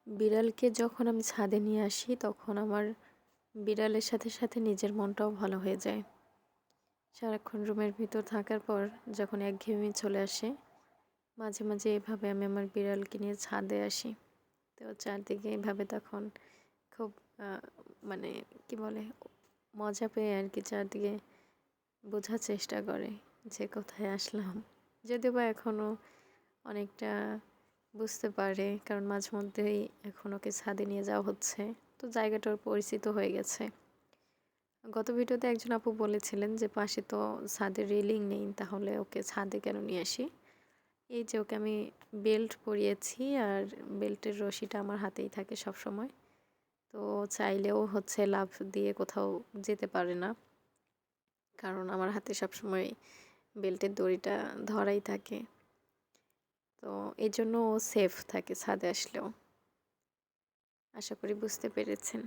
বিড়ালকে যখন আমি ছাদে নিয়ে আসি তখন আমার বিড়ালের সাথে সাথে নিজের মনটাও ভালো হয়ে যায়। সারাক্ষণ রুমের ভিতর থাকার পর যখন একঘেয়েমি চলে আসে, মাঝে মাঝে এভাবে আমি আমার বিড়ালকে নিয়ে ছাদে আসি। তো চারদিকে এভাবে তখন খুব আহ, মানে কি বলে, মজা পেয়ে আর কি চারদিকে বোঝার চেষ্টা করে যে কোথায় আসলাম। যদিও বা এখনও অনেকটা বুঝতে পারে, কারণ মাঝে মধ্যেই এখন ওকে ছাদে নিয়ে যাওয়া হচ্ছে, তো জায়গাটা ওর পরিচিত হয়ে গেছে। গত ভিডিওতে একজন আপু বলেছিলেন যে পাশে তো ছাদের রেলিং নেই, তাহলে ওকে ছাদে কেন নিয়ে আসি। এই যে ওকে আমি বেল্ট পরিয়েছি, আর বেল্টের রশিটা আমার হাতেই থাকে সব সময়। তো চাইলেও হচ্ছে লাফ দিয়ে কোথাও যেতে পারে না, কারণ আমার হাতে সবসময় বেল্টের দড়িটা ধরাই থাকে। তো এই জন্য ও সেফ থাকে ছাদে আসলেও। আশা করি বুঝতে পেরেছেন।